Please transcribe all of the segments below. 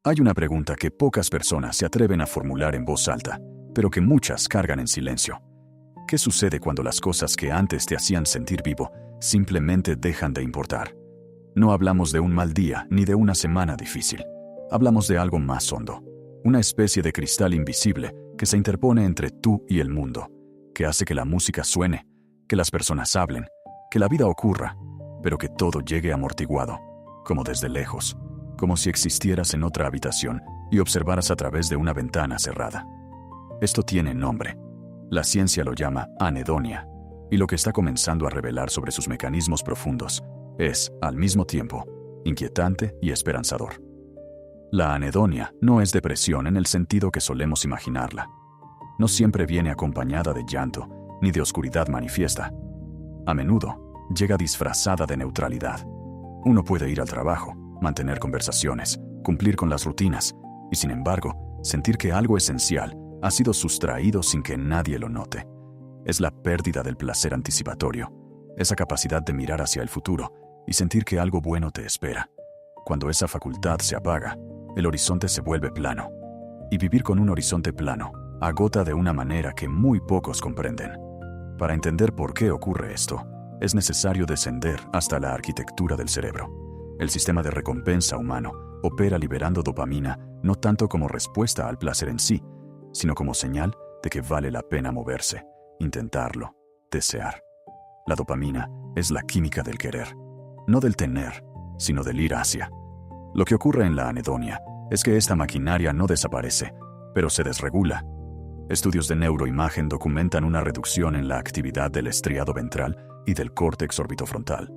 Hay una pregunta que pocas personas se atreven a formular en voz alta, pero que muchas cargan en silencio. ¿Qué sucede cuando las cosas que antes te hacían sentir vivo simplemente dejan de importar? No hablamos de un mal día ni de una semana difícil. Hablamos de algo más hondo. Una especie de cristal invisible que se interpone entre tú y el mundo, que hace que la música suene, que las personas hablen, que la vida ocurra, pero que todo llegue amortiguado, como desde lejos, como si existieras en otra habitación y observaras a través de una ventana cerrada. Esto tiene nombre. La ciencia lo llama anedonia, y lo que está comenzando a revelar sobre sus mecanismos profundos es, al mismo tiempo, inquietante y esperanzador. La anedonia no es depresión en el sentido que solemos imaginarla. No siempre viene acompañada de llanto ni de oscuridad manifiesta. A menudo, llega disfrazada de neutralidad. Uno puede ir al trabajo, mantener conversaciones, cumplir con las rutinas, y sin embargo, sentir que algo esencial ha sido sustraído sin que nadie lo note. Es la pérdida del placer anticipatorio, esa capacidad de mirar hacia el futuro y sentir que algo bueno te espera. Cuando esa facultad se apaga, el horizonte se vuelve plano, y vivir con un horizonte plano agota de una manera que muy pocos comprenden. Para entender por qué ocurre esto, es necesario descender hasta la arquitectura del cerebro. El sistema de recompensa humano opera liberando dopamina no tanto como respuesta al placer en sí, sino como señal de que vale la pena moverse, intentarlo, desear. La dopamina es la química del querer, no del tener, sino del ir hacia. Lo que ocurre en la anedonia es que esta maquinaria no desaparece, pero se desregula. Estudios de neuroimagen documentan una reducción en la actividad del estriado ventral y del córtex orbitofrontal,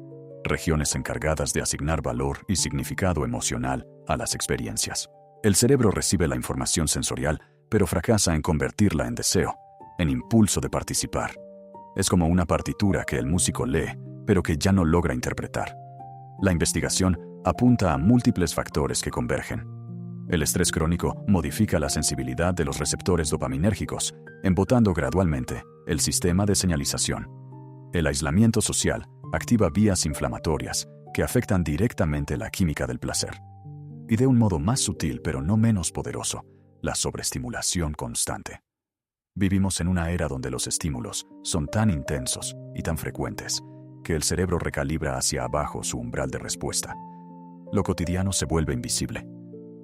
regiones encargadas de asignar valor y significado emocional a las experiencias. El cerebro recibe la información sensorial, pero fracasa en convertirla en deseo, en impulso de participar. Es como una partitura que el músico lee, pero que ya no logra interpretar. La investigación apunta a múltiples factores que convergen. El estrés crónico modifica la sensibilidad de los receptores dopaminérgicos, embotando gradualmente el sistema de señalización. El aislamiento social activa vías inflamatorias que afectan directamente la química del placer. Y de un modo más sutil pero no menos poderoso, la sobreestimulación constante. Vivimos en una era donde los estímulos son tan intensos y tan frecuentes que el cerebro recalibra hacia abajo su umbral de respuesta. Lo cotidiano se vuelve invisible.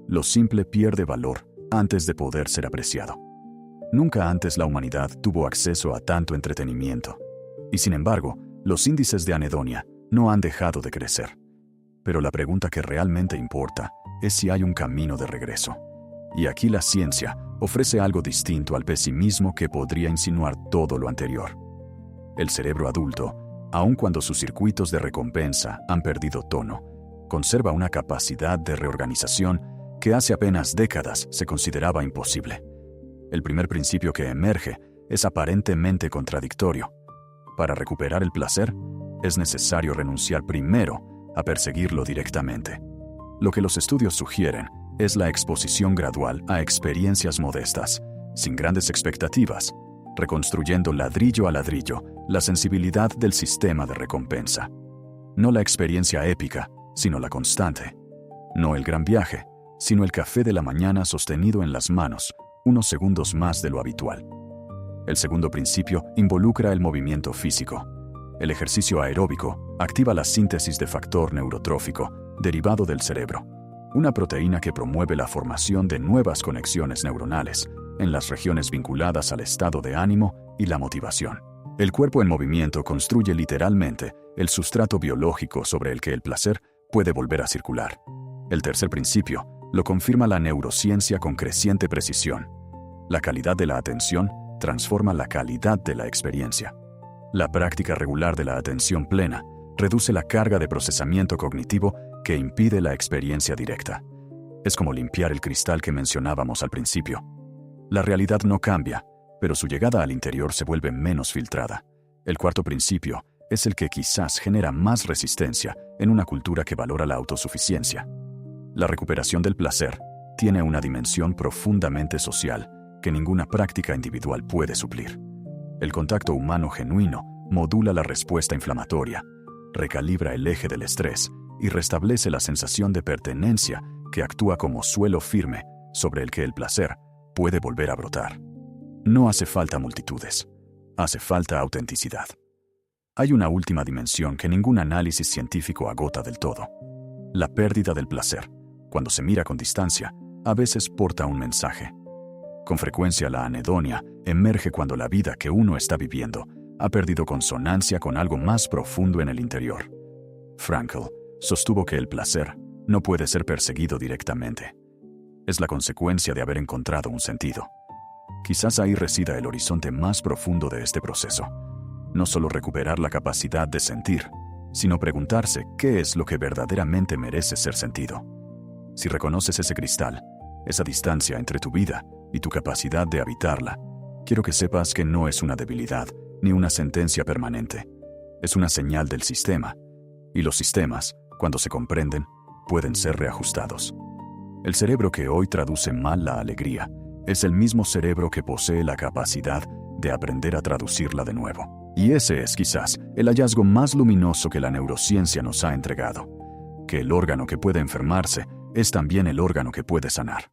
Lo simple pierde valor antes de poder ser apreciado. Nunca antes la humanidad tuvo acceso a tanto entretenimiento. Y sin embargo, los índices de anedonia no han dejado de crecer. Pero la pregunta que realmente importa es si hay un camino de regreso. Y aquí la ciencia ofrece algo distinto al pesimismo que podría insinuar todo lo anterior. El cerebro adulto, aun cuando sus circuitos de recompensa han perdido tono, conserva una capacidad de reorganización que hace apenas décadas se consideraba imposible. El primer principio que emerge es aparentemente contradictorio. Para recuperar el placer, es necesario renunciar primero a perseguirlo directamente. Lo que los estudios sugieren es la exposición gradual a experiencias modestas, sin grandes expectativas, reconstruyendo ladrillo a ladrillo la sensibilidad del sistema de recompensa. No la experiencia épica, sino la constante. No el gran viaje, sino el café de la mañana sostenido en las manos, unos segundos más de lo habitual. El segundo principio involucra el movimiento físico. El ejercicio aeróbico activa la síntesis de factor neurotrófico, derivado del cerebro, una proteína que promueve la formación de nuevas conexiones neuronales en las regiones vinculadas al estado de ánimo y la motivación. El cuerpo en movimiento construye literalmente el sustrato biológico sobre el que el placer puede volver a circular. El tercer principio lo confirma la neurociencia con creciente precisión. La calidad de la atención transforma la calidad de la experiencia. La práctica regular de la atención plena reduce la carga de procesamiento cognitivo que impide la experiencia directa. Es como limpiar el cristal que mencionábamos al principio. La realidad no cambia, pero su llegada al interior se vuelve menos filtrada. El cuarto principio es el que quizás genera más resistencia en una cultura que valora la autosuficiencia. La recuperación del placer tiene una dimensión profundamente social que ninguna práctica individual puede suplir. El contacto humano genuino modula la respuesta inflamatoria, recalibra el eje del estrés y restablece la sensación de pertenencia que actúa como suelo firme sobre el que el placer puede volver a brotar. No hace falta multitudes, hace falta autenticidad. Hay una última dimensión que ningún análisis científico agota del todo. La pérdida del placer, cuando se mira con distancia, a veces porta un mensaje. Con frecuencia la anedonia emerge cuando la vida que uno está viviendo ha perdido consonancia con algo más profundo en el interior. Frankl sostuvo que el placer no puede ser perseguido directamente. Es la consecuencia de haber encontrado un sentido. Quizás ahí resida el horizonte más profundo de este proceso. No solo recuperar la capacidad de sentir, sino preguntarse qué es lo que verdaderamente merece ser sentido. Si reconoces ese cristal, esa distancia entre tu vida y tu capacidad de habitarla, quiero que sepas que no es una debilidad ni una sentencia permanente. Es una señal del sistema, y los sistemas, cuando se comprenden, pueden ser reajustados. El cerebro que hoy traduce mal la alegría es el mismo cerebro que posee la capacidad de aprender a traducirla de nuevo. Y ese es quizás el hallazgo más luminoso que la neurociencia nos ha entregado, que el órgano que puede enfermarse es también el órgano que puede sanar.